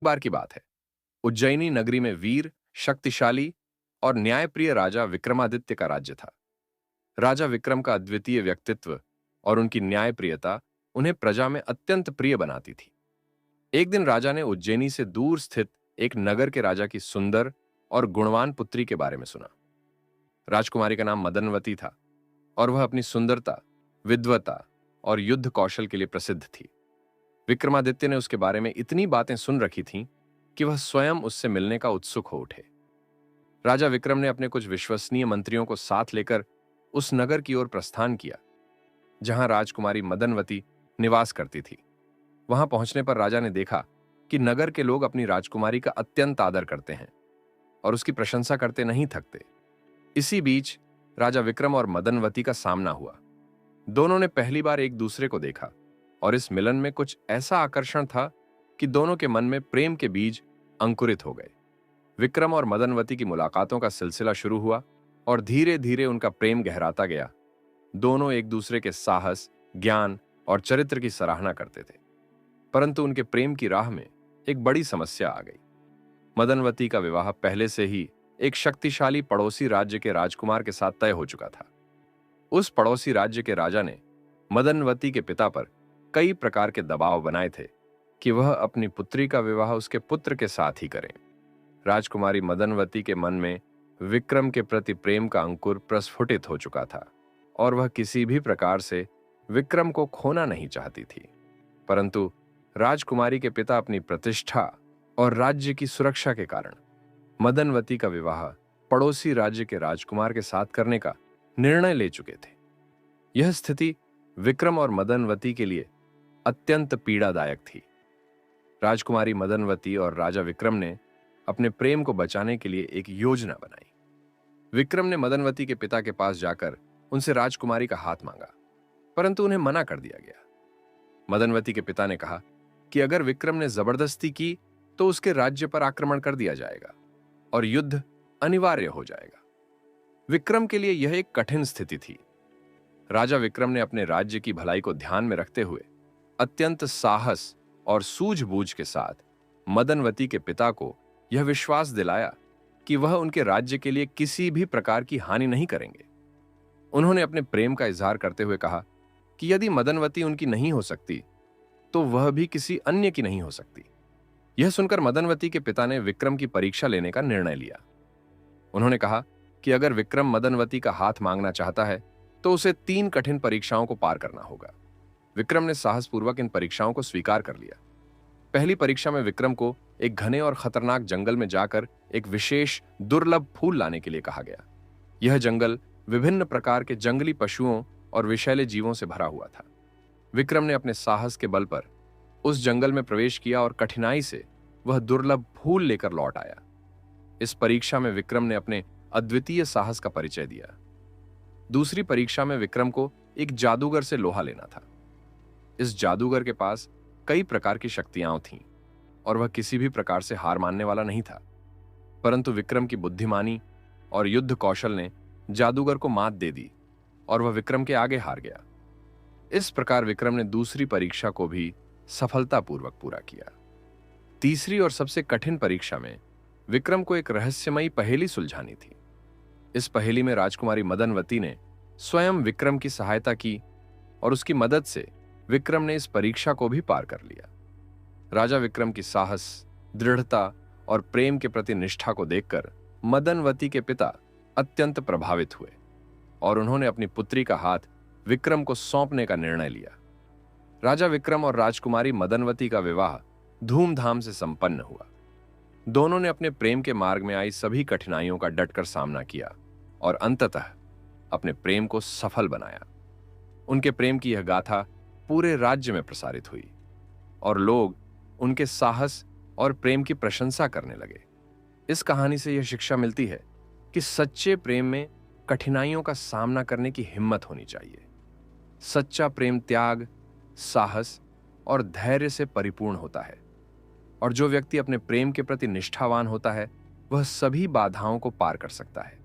बार की बात है। उज्जैनी नगरी में वीर, शक्तिशाली और न्यायप्रिय राजा विक्रमादित्य का राज्य था। राजा विक्रम का अद्वितीय व्यक्तित्व और उनकी न्यायप्रियता उन्हें प्रजा में अत्यंत प्रिय बनाती थी। एक दिन राजा ने उज्जैनी से दूर स्थित एक नगर के राजा की सुंदर और गुणवान पुत्री के बारे में सुना। राजकुमारी का नाम मदनवती था और वह अपनी सुंदरता, विद्वता और युद्ध कौशल के लिए प्रसिद्ध थी। विक्रमादित्य ने उसके बारे में इतनी बातें सुन रखी थीं कि वह स्वयं उससे मिलने का उत्सुक हो उठे। राजा विक्रम ने अपने कुछ विश्वसनीय मंत्रियों को साथ लेकर उस नगर की ओर प्रस्थान किया जहां राजकुमारी मदनवती निवास करती थी। वहां पहुंचने पर राजा ने देखा कि नगर के लोग अपनी राजकुमारी का अत्यंत आदर करते हैं और उसकी प्रशंसा करते नहीं थकते। इसी बीच राजा विक्रम और मदनवती का सामना हुआ। दोनों ने पहली बार एक दूसरे को देखा और इस मिलन में कुछ ऐसा आकर्षण था कि दोनों के मन में प्रेम के बीज अंकुरित हो गए। विक्रम और मदनवती की मुलाकातों का सिलसिला शुरू हुआ और धीरे धीरे उनका प्रेम गहराता गया। दोनों एक दूसरे के साहस, ज्ञान और चरित्र की सराहना करते थे। परंतु उनके प्रेम की राह में एक बड़ी समस्या आ गई। मदनवती का विवाह पहले से ही एक शक्तिशाली पड़ोसी राज्य के राजकुमार के साथ तय हो चुका था। उस पड़ोसी राज्य के राजा ने मदनवती के पिता पर कई प्रकार के दबाव बनाए थे कि वह अपनी पुत्री का विवाह उसके पुत्र के साथ ही करें। राजकुमारी मदनवती के मन में विक्रम के प्रति प्रेम का अंकुर प्रस्फुटित हो चुका था और वह किसी भी प्रकार से विक्रम को खोना नहीं चाहती थी। परंतु राजकुमारी के पिता अपनी प्रतिष्ठा और राज्य की सुरक्षा के कारण मदनवती का विवाह पड़ोसी राज्य के राजकुमार के साथ करने का निर्णय ले चुके थे। यह स्थिति विक्रम और मदनवती के लिए अत्यंत पीड़ादायक थी। राजकुमारी मदनवती और राजा विक्रम ने अपने प्रेम को बचाने के लिए एक योजना बनाई। विक्रम ने मदनवती के पिता के पास जाकर उनसे राजकुमारी का हाथ मांगा, परंतु उन्हें मना कर दिया गया। मदनवती के पिता ने कहा कि अगर विक्रम ने जबरदस्ती की तो उसके राज्य पर आक्रमण कर दिया जाएगा और युद्ध अनिवार्य हो जाएगा। विक्रम के लिए यह एक कठिन स्थिति थी। राजा विक्रम ने अपने राज्य की भलाई को ध्यान में रखते हुए अत्यंत साहस और सूझबूझ के साथ मदनवती के पिता को यह विश्वास दिलाया कि वह उनके राज्य के लिए किसी भी प्रकार की हानि नहीं करेंगे। उन्होंने अपने प्रेम का इजहार करते हुए कहा कि यदि मदनवती उनकी नहीं हो सकती तो वह भी किसी अन्य की नहीं हो सकती। यह सुनकर मदनवती के पिता ने विक्रम की परीक्षा लेने का निर्णय लिया। उन्होंने कहा कि अगर विक्रम मदनवती का हाथ मांगना चाहता है तो उसे 3 कठिन परीक्षाओं को पार करना होगा। विक्रम ने साहसपूर्वक इन परीक्षाओं को स्वीकार कर लिया। पहली परीक्षा में विक्रम को एक घने और खतरनाक जंगल में जाकर एक विशेष दुर्लभ फूल लाने के लिए कहा गया। यह जंगल विभिन्न प्रकार के जंगली पशुओं और विषैले जीवों से भरा हुआ था। विक्रम ने अपने साहस के बल पर उस जंगल में प्रवेश किया और कठिनाई से वह दुर्लभ फूल लेकर लौट आया। इस परीक्षा में विक्रम ने अपने अद्वितीय साहस का परिचय दिया। दूसरी परीक्षा में विक्रम को एक जादूगर से लोहा लेना था। इस जादूगर के पास कई प्रकार की शक्तियां थीं और वह किसी भी प्रकार से हार मानने वाला नहीं था। परंतु विक्रम की बुद्धिमानी और युद्ध कौशल ने जादूगर को मात दे दी और वह विक्रम के आगे हार गया। इस प्रकार विक्रम ने दूसरी परीक्षा को भी सफलतापूर्वक पूरा किया। तीसरी और सबसे कठिन परीक्षा में विक्रम को एक रहस्यमयी पहेली सुलझानी थी। इस पहेली में राजकुमारी मदनवती ने स्वयं विक्रम की सहायता की और उसकी मदद से विक्रम ने इस परीक्षा को भी पार कर लिया। राजा विक्रम की साहस, दृढ़ता और प्रेम के प्रति निष्ठा को देखकर मदनवती के पिता अत्यंत प्रभावित हुए और उन्होंने अपनी पुत्री का हाथ विक्रम को सौंपने का निर्णय लिया। राजा विक्रम और राजकुमारी मदनवती का विवाह धूमधाम से संपन्न हुआ। दोनों ने अपने प्रेम के मार्ग में आई सभी कठिनाइयों का डटकर सामना किया और अंततः अपने प्रेम को सफल बनाया। उनके प्रेम की यह गाथा पूरे राज्य में प्रसारित हुई और लोग उनके साहस और प्रेम की प्रशंसा करने लगे। इस कहानी से यह शिक्षा मिलती है कि सच्चे प्रेम में कठिनाइयों का सामना करने की हिम्मत होनी चाहिए। सच्चा प्रेम त्याग, साहस और धैर्य से परिपूर्ण होता है और जो व्यक्ति अपने प्रेम के प्रति निष्ठावान होता है वह सभी बाधाओं को पार कर सकता है।